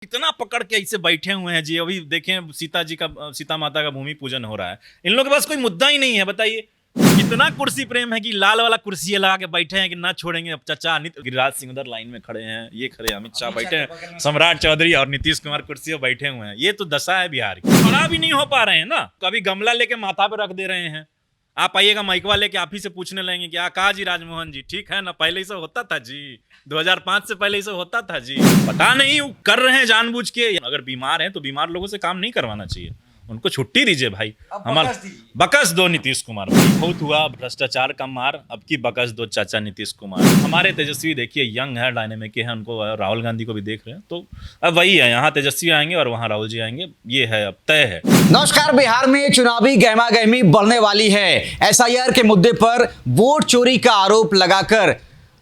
इतना पकड़ के ऐसे बैठे हुए हैं जी। अभी देखें सीता माता का भूमि पूजन हो रहा है। इन लोगों के पास कोई मुद्दा ही नहीं है। बताइए कितना कुर्सी प्रेम है कि लाल वाला कुर्सी लगा के बैठे हैं कि ना छोड़ेंगे। अब चाचा गिरिराज सिंह उधर लाइन में खड़े हैं, ये खड़े अमित शाह बैठे हैं, सम्राट चौधरी और नीतीश कुमार कुर्सी पर बैठे हुए हैं। ये तो दशा है बिहार की। खड़ा भी नहीं हो पा रहे हैं ना, कभी गमला लेके माथा पे रख दे रहे हैं। आप आइएगा माइकवा लेके आप ही से पूछने लगेंगे कि कहा जी राजमोहन जी ठीक है ना, पहले ही सब होता था जी, 2005 से पहले ही सब होता था जी। पता नहीं कर रहे हैं जानबूझ के। अगर बीमार हैं तो बीमार लोगों से काम नहीं करवाना चाहिए, उनको छुट्टी दीजिए भाई। हमारा बकस दो नीतीश कुमार भाई, बहुत हुआ भ्रष्टाचार का मार, अब की बकस दो चाचा नीतीश कुमार। हमारे तेजस्वी देखिए यंग है, डायनेमिक है, उनको राहुल गांधी को भी देख रहे हैं, तो अब वही है, यहाँ तेजस्वी आएंगे और वहाँ राहुल जी आएंगे, ये है अब तय है। नमस्कार। बिहार में चुनावी गहमागहमी बढ़ने वाली है। एसआईआर के मुद्दे पर वोट चोरी का आरोप लगाकर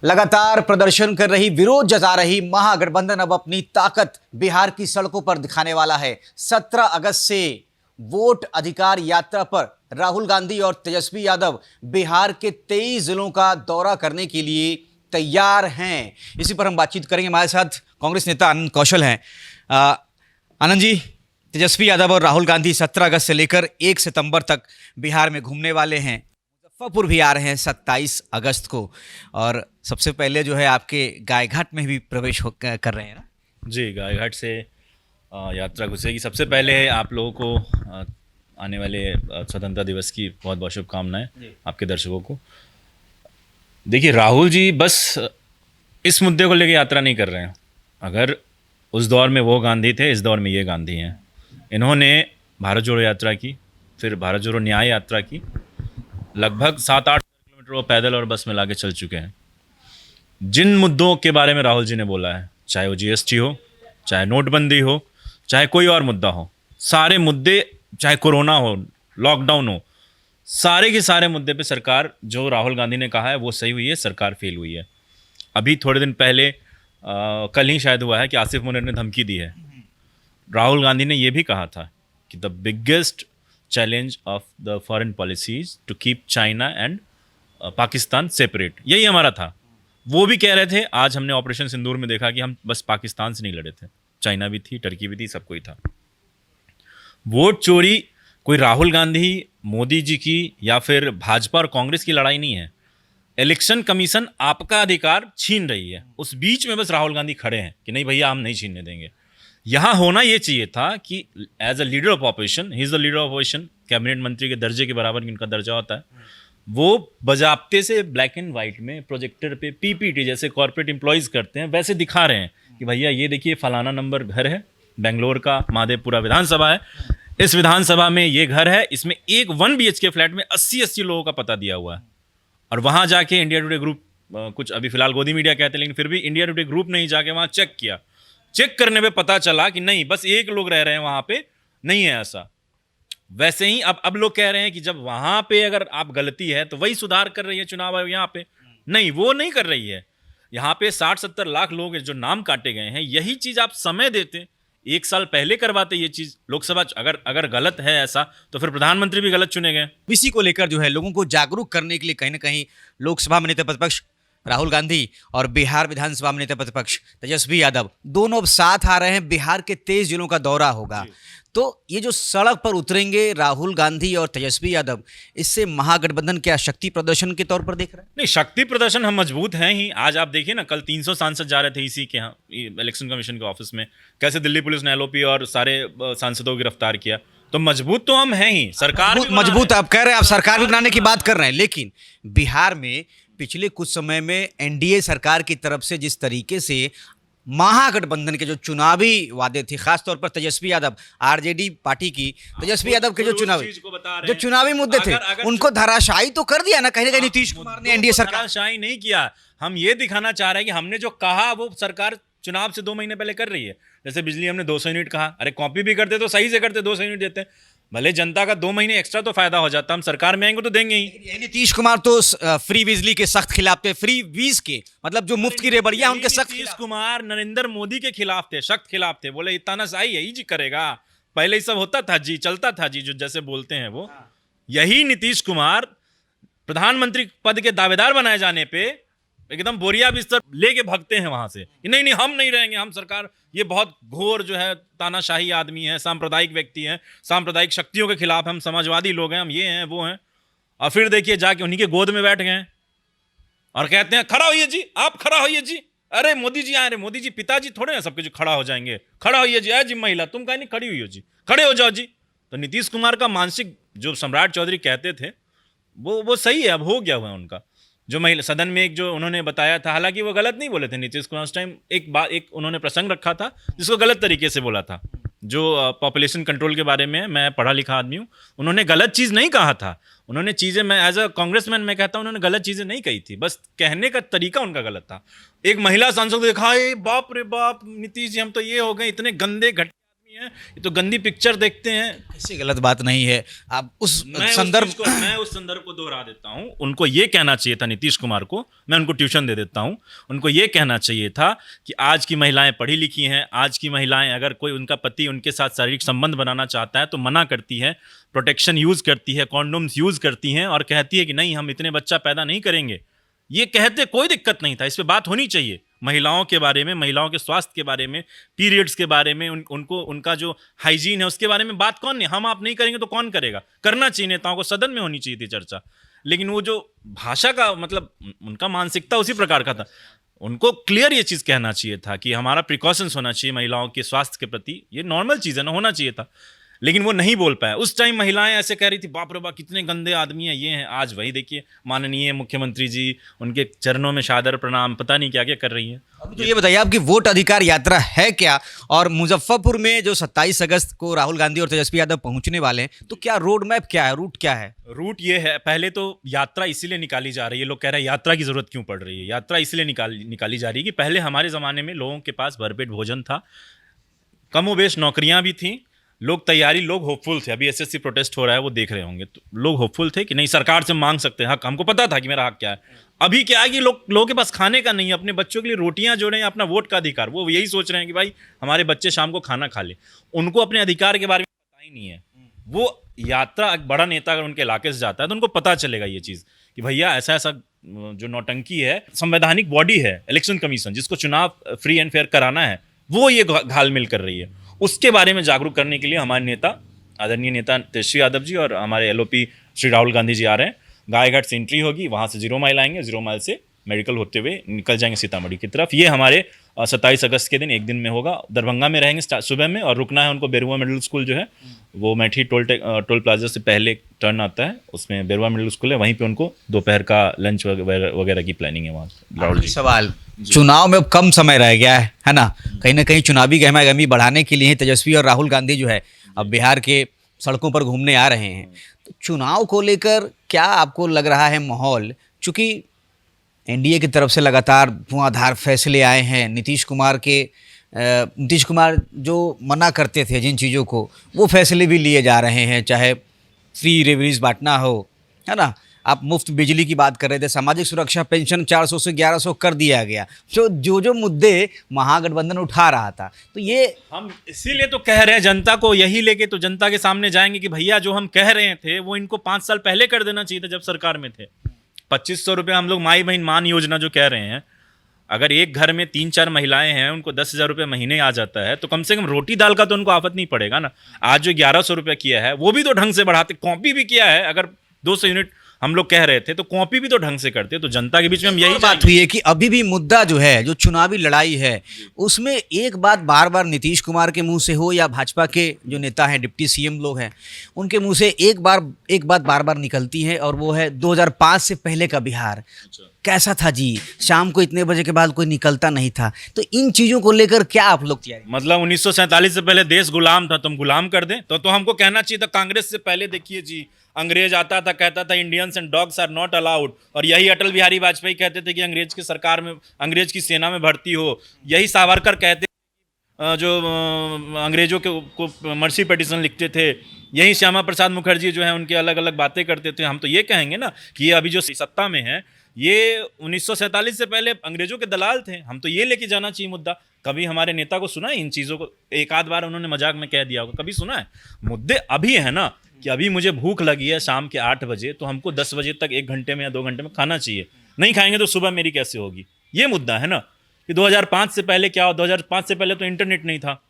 लगातार प्रदर्शन कर रही, विरोध जता रही महागठबंधन अब अपनी ताकत बिहार की सड़कों पर दिखाने वाला है। 17 अगस्त से वोट अधिकार यात्रा पर राहुल गांधी और तेजस्वी यादव बिहार के 23 जिलों का दौरा करने के लिए तैयार हैं। इसी पर हम बातचीत करेंगे। हमारे साथ कांग्रेस नेता आनंद कौशल हैं। आनंद जी, तेजस्वी यादव और राहुल गांधी 17 अगस्त से लेकर 1 सितंबर तक बिहार में घूमने वाले हैं। मुजफ्फरपुर भी आ रहे हैं 27 अगस्त को, और सबसे पहले जो है आपके गायघाट में भी प्रवेश कर रहे हैं ना जी। गायघाट से यात्रा घुसेगी। सबसे पहले आप लोगों को आने वाले स्वतंत्रता दिवस की बहुत बहुत शुभकामनाएं आपके दर्शकों को। देखिए राहुल जी बस इस मुद्दे को लेकर यात्रा नहीं कर रहे हैं। अगर उस दौर में वो गांधी थे, इस दौर में ये गांधी हैं। इन्होंने भारत जोड़ो यात्रा की, फिर भारत जोड़ो न्याय यात्रा की, लगभग 7-8 किलोमीटर वो पैदल और बस में लाके चल चुके हैं। जिन मुद्दों के बारे में राहुल जी ने बोला है, चाहे वो जीएसटी हो, चाहे नोटबंदी हो, चाहे कोई और मुद्दा हो, सारे मुद्दे, चाहे कोरोना हो, लॉकडाउन हो, सारे के सारे मुद्दे पे सरकार, जो राहुल गांधी ने कहा है वो सही हुई है, सरकार फेल हुई है। अभी थोड़े दिन पहले कल ही शायद हुआ है कि आसिफ मुनीर ने धमकी दी है। राहुल गांधी ने ये भी कहा था कि the biggest challenge of the foreign policies to keep China and Pakistan separate, यही हमारा था। वो भी कह रहे थे, आज हमने ऑपरेशन सिंदूर में देखा कि हम बस पाकिस्तान से नहीं लड़े थे, चाइना भी थी, टर्की भी थी, सब कोई था। वोट चोरी कोई राहुल गांधी, मोदी जी की या फिर भाजपा और कांग्रेस की लड़ाई नहीं है। इलेक्शन कमीशन आपका अधिकार छीन रही है, उस बीच में बस राहुल गांधी खड़े हैं कि नहीं भैया हम नहीं छीनने देंगे। यहाँ होना ये चाहिए था कि as a leader of opposition, he is the leader of opposition, cabinet मंत्री के दर्जे के बराबर इनका दर्जा होता है। वो बजाप्ते से ब्लैक एंड वाइट में प्रोजेक्टर पे पीपीटी जैसे कॉर्पोरेट एम्प्लॉयज़ करते हैं वैसे दिखा रहे हैं कि भैया ये देखिए फलाना नंबर घर है, बेंगलोर का महादेवपुरा विधानसभा है, इस विधानसभा में ये घर है, इसमें एक 1 BHK फ्लैट में 80-80 लोगों का पता दिया हुआ है। और वहाँ जाके इंडिया टुडे ग्रुप, कुछ अभी फिलहाल गोदी मीडिया कहते हैं, लेकिन फिर भी इंडिया टुडे ग्रुप ने ही जाके वहाँ चेक किया। चेक करने पे पता चला कि नहीं, बस एक लोग रह रहे हैं वहाँ पे, नहीं है ऐसा। वैसे ही अब लोग कह रहे हैं कि जब वहाँ पे अगर आप गलती है तो वही सुधार कर रही है चुनाव आयोग, यहाँ पे नहीं, वो नहीं कर रही है। यहाँ पे 60-70 लाख लोग जो नाम काटे गए हैं, यही चीज़ आप समय देते, 1 साल पहले करवाते ये चीज़। लोकसभा अगर गलत है ऐसा तो फिर प्रधानमंत्री भी गलत चुने गए। इसी को लेकर जो है लोगों को जागरूक करने के लिए कहीं ना कहीं लोकसभा में नेता प्रतिपक्ष राहुल गांधी और बिहार विधानसभा में नेता प्रतिपक्ष तेजस्वी यादव दोनों अब साथ आ रहे हैं। बिहार के 23 जिलों का दौरा होगा, तो ये जो सड़क पर उतरेंगे राहुल गांधी और तेजस्वी यादव, इससे महागठबंधन क्या शक्ति प्रदर्शन के तौर पर देख रहे हैं? नहीं, शक्ति प्रदर्शन हम मजबूत हैं ही। आज आप देखिए ना, कल 300 सांसद जा रहे थे इसी के यहाँ इलेक्शन कमीशन के ऑफिस में, कैसे दिल्ली पुलिस ने एलओपी और सारे सांसदों को गिरफ्तार किया। तो मजबूत तो हम हैं ही, सरकार मजबूत आप कह रहे हैं, आप सरकार भी बनाने की बात कर रहे हैं, लेकिन बिहार में पिछले कुछ समय में एनडीए सरकार की तरफ से जिस तरीके से महागठबंधन के जो चुनावी वादे थे, खासतौर पर तेजस्वी यादव, आरजेडी पार्टी की तेजस्वी यादव के जो चुनावी मुद्दे थे, उनको धराशायी तो कर दिया ना कहीं नीतीश कुमार ने, एनडीए सरकार। धराशायी नहीं किया, हम ये दिखाना चाह रहे हैं कि हमने जो कहा वो सरकार चुनाव से 2 महीने पहले कर रही है। जैसे बिजली हमने 200 यूनिट कहा, अरे कॉपी भी करते तो सही से करते, 200 यूनिट देते, भले जनता का 2 महीने एक्स्ट्रा तो फायदा हो जाता। हम सरकार में आएंगे तो देंगे ही। नीतीश कुमार तो फ्री बिजली के सख्त खिलाफ थे, फ्री वीज के, मतलब जो मुफ्त की रेबड़ियां उनके सख्त। नीतीश कुमार नरेंद्र मोदी के खिलाफ थे, सख्त खिलाफ थे, बोले तानाशाही यही जी करेगा, पहले ही सब होता था जी, चलता था जी, जो जैसे बोलते हैं वो। यही नीतीश कुमार प्रधानमंत्री पद के दावेदार बनाए जाने पे एकदम बोरिया बिस्तर लेके भागते हैं वहां से कि नहीं नहीं हम नहीं रहेंगे, हम सरकार, ये बहुत घोर जो है तानाशाही आदमी है, सांप्रदायिक व्यक्ति है, सांप्रदायिक शक्तियों के खिलाफ, हम समाजवादी लोग हैं, हम ये हैं वो हैं। और फिर देखिए जाके उन्हीं के गोद में बैठ गए और कहते हैं खड़ा होइए जी, आप खड़ा होइए जी, अरे मोदी जी आए, मोदी जी पिताजी थोड़े ना सबके जो खड़ा हो जाएंगे, खड़ा होइए जी, जी महिला तुम कहीं नहीं खड़ी हुई हो जी, खड़े हो जाओ जी। तो नीतीश कुमार का मानसिक जो सम्राट चौधरी कहते थे वो सही है, अब हो गया हुआ है उनका। जो महिला सदन में एक जो उन्होंने बताया था, हालांकि वो गलत नहीं बोले थे नीतीश कुमार उस टाइम, एक उन्होंने प्रसंग रखा था जिसको गलत तरीके से बोला था, जो पॉपुलेशन कंट्रोल के बारे में, मैं पढ़ा लिखा आदमी हूँ, उन्होंने गलत चीज़ नहीं कहा था, उन्होंने चीज़ें, मैं एज अ कांग्रेसमैन मैं कहता हूँ उन्होंने गलत चीज़ें नहीं कही थी, बस कहने का तरीका उनका गलत था। एक महिला सांसद को देखा, बाप रे बाप नीतीश जी हम तो ये हो गए, इतने गंदे घटिया आदमी हैं, ये तो गंदी पिक्चर देखते हैं। ऐसी गलत बात नहीं है। आप उस मैं उस संदर्भ को दोहरा देता हूं, उनको ये कहना चाहिए था नीतीश कुमार को, मैं उनको ट्यूशन दे देता हूं, उनको ये कहना चाहिए था कि आज की महिलाएं पढ़ी लिखी हैं, आज की महिलाएं अगर कोई उनका पति उनके साथ शारीरिक संबंध बनाना चाहता है तो मना करती है, प्रोटेक्शन यूज़ करती है, कॉन्डोम्स यूज़ करती हैं और कहती है कि नहीं हम इतने बच्चा पैदा नहीं करेंगे। ये कहते कोई दिक्कत नहीं था, इस पर बात होनी चाहिए, महिलाओं के बारे में, महिलाओं के स्वास्थ्य के बारे में, पीरियड्स के बारे में, उनको उनका जो हाइजीन है उसके बारे में बात कौन नहीं, हम आप नहीं करेंगे तो कौन करेगा, करना चाहिए, नेताओं को सदन में होनी चाहिए थी चर्चा। लेकिन वो जो भाषा का मतलब उनका मानसिकता उसी प्रकार का था, उनको क्लियर ये चीज़ कहना चाहिए था कि हमारा प्रिकॉशंस होना चाहिए महिलाओं के स्वास्थ्य के प्रति, ये नॉर्मल चीज़ है ना, होना चाहिए था। लेकिन वो नहीं बोल पाया। उस टाइम महिलाएं ऐसे कह रही थी बाप रे बाप कितने गंदे आदमी हैं ये हैं। आज वही देखिए माननीय मुख्यमंत्री जी उनके चरणों में सादर प्रणाम, पता नहीं क्या क्या कर रही हैं। अभी तो ये बताइए आपकी वोट अधिकार यात्रा है क्या, और मुजफ्फरपुर में जो 27 अगस्त को राहुल गांधी और तेजस्वी यादव पहुंचने वाले हैं, तो क्या रोड मैप क्या है, रूट क्या है? रूट ये है, पहले तो यात्रा इसीलिए निकाली जा रही है, लोग कह रहे हैं यात्रा की जरूरत क्यों पड़ रही है, यात्रा इसलिए निकाली जा रही है कि पहले हमारे ज़माने में लोगों के पास भरपेट भोजन था, कमोबेश नौकरियां भी थी, लोग तैयारी, लोग होपफुल थे। अभी एसएससी प्रोटेस्ट हो रहा है वो देख रहे होंगे, तो लोग होपफुल थे कि नहीं सरकार से मांग सकते हैं हक, हमको पता था कि मेरा हक क्या है। अभी क्या है कि लोगों के पास खाने का नहीं है, अपने बच्चों के लिए रोटियां जो रहे हैं, अपना वोट का अधिकार, वो यही सोच रहे हैं कि भाई हमारे बच्चे शाम को खाना खा ले, उनको अपने अधिकार के बारे में पता ही नहीं है। वो यात्रा, एक बड़ा नेता अगर उनके इलाके से जाता है तो उनको पता चलेगा ये चीज़ कि भैया ऐसा ऐसा जो नौटंकी है, संवैधानिक बॉडी है इलेक्शन कमीशन जिसको चुनाव फ्री एंड फेयर कराना है, वो ये घालमेल कर रही है। उसके बारे में जागरूक करने के लिए हमारे नेता, आदरणीय नेता तेजस्वी यादव जी और हमारे एलओपी श्री राहुल गांधी जी आ रहे हैं। गायघाट से एंट्री होगी, वहाँ से 0 माइल आएंगे, 0 माइल से मेडिकल होते हुए निकल जाएंगे सीतामढ़ी की तरफ। ये हमारे 27 अगस्त के दिन एक दिन में होगा। दरभंगा में रहेंगे सुबह में, और रुकना है उनको बेरुआ मिडिल स्कूल जो है वो मैठी टोल प्लाजा से पहले टर्न आता है, उसमें बेरुआ मिडिल स्कूल है, वहीं पे उनको दोपहर का लंच वगैरह की प्लानिंग है वहाँ। राहुल जी, सवाल, चुनाव में अब कम समय रह गया है ना, कहीं ना कहीं चुनावी गहमागहमी बढ़ाने के लिए तेजस्वी और राहुल गांधी जो है अब बिहार के सड़कों पर घूमने आ रहे हैं, तो चुनाव को लेकर क्या आपको लग रहा है माहौल? चूँकि एनडीए की तरफ से लगातार धुआंधार फैसले आए हैं, नीतीश कुमार जो मना करते थे जिन चीज़ों को, वो फैसले भी लिए जा रहे हैं, चाहे फ्री रेवड़ीज बांटना हो, है ना, आप मुफ्त बिजली की बात कर रहे थे, सामाजिक सुरक्षा पेंशन 400 से 1100 कर दिया गया, जो मुद्दे महागठबंधन उठा रहा था, तो ये हम इसीलिए तो कह रहे हैं जनता को, यही लेके तो जनता के सामने जाएंगे कि भैया जो हम कह रहे थे वो इनको 5 साल पहले कर देना चाहिए था जब सरकार में थे। 2500 रुपये हम लोग माई बहन मान योजना जो कह रहे हैं, अगर एक घर में 3-4 महिलाएं हैं उनको 10,000 रुपये महीने आ जाता है, तो कम से कम रोटी दाल का तो उनको आफत नहीं पड़ेगा ना। आज जो 1100 रुपये किया है वो भी तो ढंग से बढ़ाते, कॉपी भी किया है, अगर 200 यूनिट हम लोग कह रहे थे तो कॉपी भी तो ढंग से करते। तो जनता के बीच में हम यही बात हुई है कि अभी भी मुद्दा जो है, जो चुनावी लड़ाई है, उसमें एक बात बार बार नीतीश कुमार के मुंह से हो या भाजपा के जो नेता हैं, डिप्टी सीएम लोग हैं, उनके मुंह से एक बात बार बार निकलती है, और वो है 2005 से पहले का बिहार कैसा था जी, शाम को इतने बजे के बाद कोई निकलता नहीं था। तो इन चीज़ों को लेकर क्या आप लोग तैयारी, मतलब 1947 से पहले देश गुलाम था, तुम गुलाम कर दें तो हमको कहना चाहिए था कांग्रेस से पहले देखिए जी, अंग्रेज आता था, कहता था Indians and dogs are not allowed, और यही अटल बिहारी वाजपेयी कहते थे कि अंग्रेज की सरकार में, अंग्रेज की सेना में भर्ती हो, यही सावरकर कहते जो अंग्रेजों को मर्सी पिटीशन लिखते थे, यही श्यामा प्रसाद मुखर्जी जो है उनके अलग अलग बातें करते थे। हम तो ये कहेंगे ना कि ये अभी जो सत्ता में है ये 1947 से पहले अंग्रेजों के दलाल थे, हम तो ये लेके जाना चाहिए मुद्दा। कभी हमारे नेता को सुना है इन चीज़ों को? एक आध बार उन्होंने मजाक में कह दिया होगा, कभी सुना है? मुद्दे अभी है ना कि अभी मुझे भूख लगी है शाम के 8 बजे, तो हमको 10 बजे तक 1 घंटे में या 2 घंटे में खाना चाहिए। नहीं खाएंगे तो सुबह मेरी कैसे होगी? ये मुद्दा है ना कि 2005 से पहले क्या हो, 2005 से पहले तो इंटरनेट नहीं था,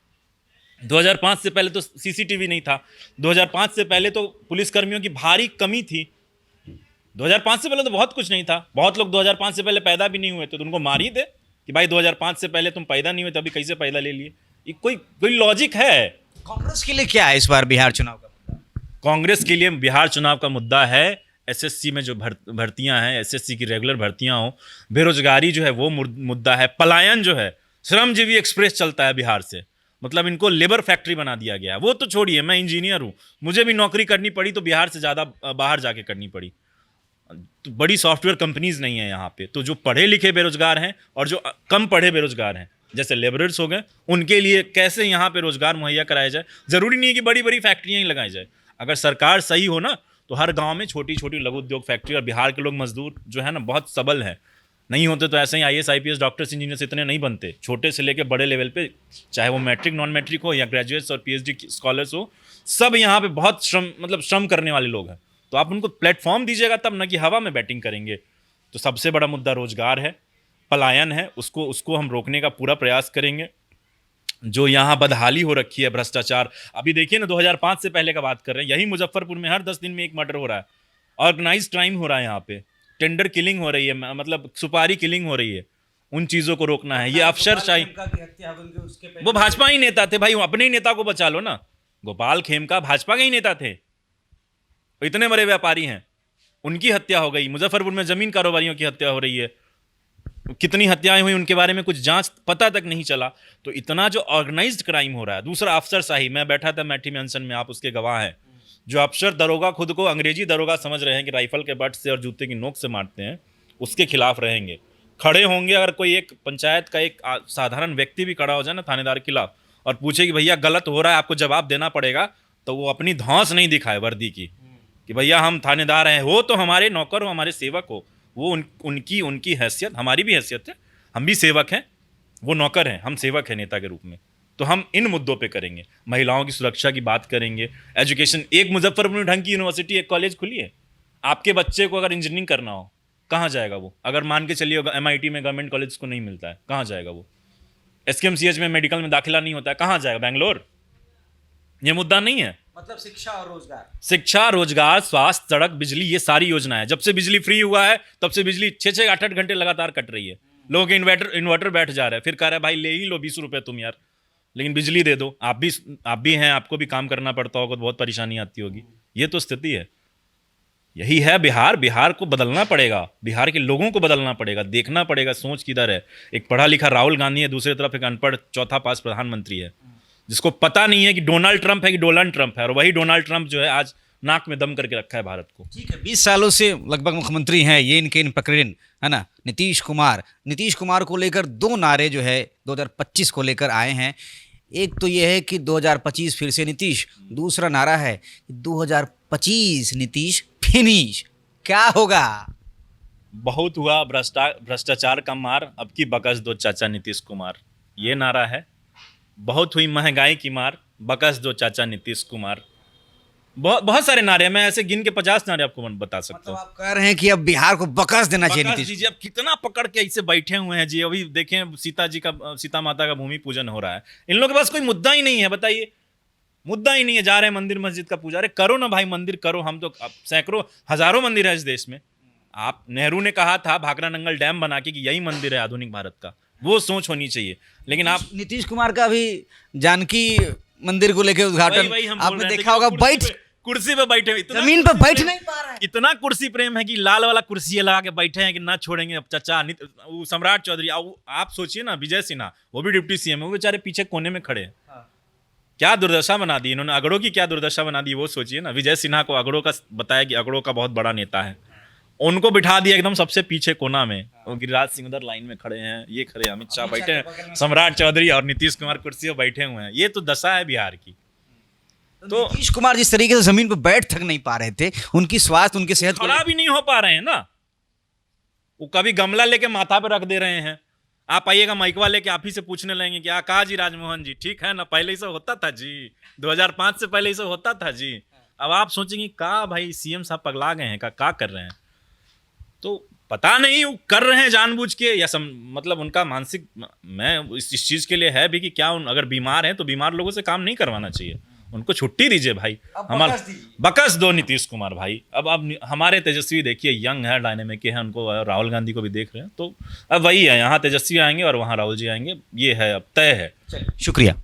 2005 से पहले तो सीसीटीवी नहीं था, 2005 से पहले तो पुलिसकर्मियों की भारी कमी थी, 2005 से पहले तो बहुत कुछ नहीं था। बहुत लोग 2005 से पहले पैदा भी नहीं हुए थे तो उनको मार ही दे कि भाई 2005 से पहले तुम पैदा नहीं हुए तो अभी कैसे पैदा ले लिए? ये कोई लॉजिक है? कांग्रेस के लिए क्या है इस बार बिहार चुनाव का मुद्दा? कांग्रेस के लिए बिहार चुनाव का मुद्दा है एसएससी में जो भर्तियां हैं, एसएससी की रेगुलर भर्तियां हो, बेरोजगारी जो है वो मुद्दा है, पलायन जो है, श्रमजीवी एक्सप्रेस चलता है बिहार से, मतलब इनको लेबर फैक्ट्री बना दिया गया है। वो तो छोड़िए, मैं इंजीनियर हूँ, मुझे भी नौकरी करनी पड़ी तो बिहार से ज़्यादा बाहर जाके करनी पड़ी। तो बड़ी सॉफ्टवेयर कंपनीज नहीं है यहाँ पे, तो जो पढ़े लिखे बेरोजगार हैं और जो कम पढ़े बेरोजगार हैं जैसे लेबरर्स हो गए, उनके लिए कैसे यहाँ पे रोजगार मुहैया कराया जाए। ज़रूरी नहीं है कि बड़ी बड़ी फैक्ट्रियाँ ही लगाई जाए, अगर सरकार सही हो ना तो हर गांव में छोटी छोटी लघु उद्योग फैक्ट्री, और बिहार के लोग मजदूर जो है ना बहुत सबल हैं, नहीं होते तो ऐसे ही आईएएस आईपीएस डॉक्टर्स इंजीनियर्स इतने नहीं बनते। छोटे से लेकर बड़े लेवल पे, चाहे वो मैट्रिक नॉन मैट्रिक हो या ग्रेजुएट्स और पीएचडी स्कॉलर्स हो, सब यहाँ पे बहुत श्रम करने वाले लोग हैं। तो आप उनको प्लेटफॉर्म दीजिएगा तब ना कि हवा में बैटिंग करेंगे। तो सबसे बड़ा मुद्दा रोजगार है, पलायन है, उसको हम रोकने का पूरा प्रयास करेंगे। जो यहाँ बदहाली हो रखी है, भ्रष्टाचार, अभी देखिए ना 2005 से पहले का बात कर रहे हैं, यही मुजफ्फरपुर में हर 10 दिन में एक मर्डर हो रहा है, ऑर्गेनाइज क्राइम हो रहा है, यहाँ पे टेंडर किलिंग हो रही है, मतलब सुपारी किलिंग हो रही है। उन चीज़ों को रोकना है। ये अफसरशाही, वो भाजपा ही नेता थे भाई, अपने ही नेता को बचा लो ना। गोपाल खेमका भाजपा के ही नेता थे, इतने बड़े व्यापारी हैं, उनकी हत्या हो गई। मुजफ्फरपुर में जमीन कारोबारियों की हत्या हो रही है, कितनी हत्याएं हुई उनके बारे में कुछ जांच पता तक नहीं चला। तो इतना जो ऑर्गेनाइज्ड क्राइम हो रहा है। दूसरा अफसरशाही, मैं बैठा था मैठी में अनशन में, आप उसके गवाह हैं। जो अफसर दरोगा खुद को अंग्रेजी दरोगा समझ रहे हैं कि राइफल के बट से और जूते की नोक से मारते हैं, उसके खिलाफ रहेंगे, खड़े होंगे। अगर कोई एक पंचायत का एक साधारण व्यक्ति भी खड़ा हो जाए ना थानेदार के खिलाफ और पूछे कि भैया गलत हो रहा है, आपको जवाब देना पड़ेगा, तो वो अपनी धौंस नहीं दिखाए वर्दी की कि भैया हम थानेदार हैं, हो तो हमारे नौकर हो, हमारे सेवक हो। वो उनकी हैसियत, हमारी भी हैसियत है, हम भी सेवक हैं, वो नौकर हैं, हम सेवक हैं नेता के रूप में। तो हम इन मुद्दों पे करेंगे, महिलाओं की सुरक्षा की बात करेंगे, एजुकेशन। एक मुजफ्फरपुर में ढंग की यूनिवर्सिटी, एक कॉलेज खुली है, आपके बच्चे को अगर इंजीनियरिंग करना हो कहाँ जाएगा वो? अगर मान के चलिए MIT में गवर्नमेंट कॉलेज को नहीं मिलता है, कहाँ जाएगा वो? SKMCH में मेडिकल में दाखिला नहीं होता है, कहाँ जाएगा? बैंगलोर। ये मुद्दा नहीं है। मतलब शिक्षा और रोजगार, शिक्षा, रोजगार, स्वास्थ्य, सड़क, बिजली, ये सारी योजना है। जब से बिजली फ्री हुआ है तब से बिजली 6-6, 8-8 घंटे लगातार कट रही है। लोगों के इन्वर्टर बैठ जा रहा है, फिर कह रहा है भाई ले ही लो 20 रुपये तुम यार, लेकिन बिजली दे दो। आप भी हैं, आपको भी काम करना पड़ता होगा, तो बहुत परेशानी आती होगी। ये तो स्थिति है। यही है बिहार को बदलना पड़ेगा, बिहार के लोगों को बदलना पड़ेगा, देखना पड़ेगा सोच किधर है। एक पढ़ा लिखा राहुल गांधी है, दूसरी तरफ एक अनपढ़ चौथा पास प्रधानमंत्री है, जिसको पता नहीं है कि डोनाल्ड ट्रंप है कि डोनाल्ड ट्रंप है, और वही डोनाल्ड ट्रंप जो है आज नाक में दम करके रखा है भारत को। ठीक है, 20 सालों से लगभग मुख्यमंत्री हैं, ये इनके इन पकड़िन है ना। नीतीश कुमार को लेकर 2 नारे जो है 2025 को लेकर आए हैं। एक तो ये है कि 2025 फिर से नीतीश, दूसरा नारा है 2025 नीतीश फिनिश। क्या होगा? बहुत हुआ भ्रष्टाचार का मार, अब की बकस दो चाचा नीतीश कुमार, ये नारा है। बहुत हुई महंगाई की मार, बकस दो चाचा नीतीश कुमार। बहुत सारे नारे हैं, मैं ऐसे गिन के 50 नारे आपको बता सकता मतलब हूँ। आप कह रहे हैं कि अब बिहार को बकस देना चाहिए बकस नीतीश। दीजिए। अब कितना पकड़ के ऐसे बैठे हुए हैं जी। अभी देखें सीता माता का भूमि पूजन हो रहा है, इन लोगों के पास कोई मुद्दा ही नहीं है। बताइए, मुद्दा ही नहीं है। जा रहे हैं मंदिर मस्जिद का पूजा, अरे करो ना भाई, मंदिर करो। हम तो सैकड़ों हजारों मंदिर है इस देश में। आप, नेहरू ने कहा था भाखड़ा नंगल डैम बना के कि यही मंदिर है आधुनिक भारत का, वो सोच होनी चाहिए। लेकिन आप नीतीश कुमार का भी जानकी मंदिर को लेकर उद्घाटन आपने देखा होगा, कुर्सी पे बैठे, जमीन पर बैठ नहीं पा रहा है। इतना कुर्सी प्रेम है कि लाल वाला कुर्सी लगा के बैठे हैं कि ना छोड़ेंगे अब चाचा। सम्राट चौधरी, आप सोचिए ना, विजय सिन्हा, वो भी डिप्टी सीएम है, वो बेचारे पीछे कोने में खड़े हैं। क्या दुर्दशा बना दी इन्होंने, अगड़ों की क्या दुर्दशा बना दी, वो सोचिए ना। विजय सिन्हा को अगड़ों का बताया कि अगड़ों का बहुत बड़ा नेता है, उनको बिठा दिया एकदम सबसे पीछे कोना में। वो गिरिराज सिंह उधर लाइन में खड़े हैं, ये खड़े, अमित शाह बैठे हैं, सम्राट चौधरी और नीतीश कुमार कुर्सी पर बैठे हुए हैं। ये तो दशा है बिहार की। तो नीतीश कुमार जिस तरीके से जमीन पर बैठ तक नहीं पा रहे थे, उनकी स्वास्थ्य, उनकी सेहत खड़ा भी नहीं हो पा रहे हैं ना। वो कभी गमला लेके माथा पे रख दे रहे हैं। आप आइएगा माइकवा लेके आप ही से पूछने लगेंगे कि कहा जी राजमोहन जी, ठीक है ना, पहले ही सब होता था जी, 2005 से पहले ही सब होता था जी। अब आप सोचेंगे का भाई सीएम साहब पगला गए हैं, का कर रहे हैं। तो पता नहीं वो कर रहे हैं जानबूझ के या मतलब उनका मानसिक, मैं इस चीज़ के लिए है भी कि क्या अगर बीमार हैं तो बीमार लोगों से काम नहीं करवाना चाहिए, उनको छुट्टी दीजिए भाई। हमारा बकस दो नीतीश कुमार भाई। अब हमारे तेजस्वी देखिए यंग है, डायनेमिक है, उनको राहुल गांधी को भी देख रहे हैं, तो अब वही है, यहाँ तेजस्वी आएंगे और वहाँ राहुल जी आएंगे, ये है, अब तय है। शुक्रिया।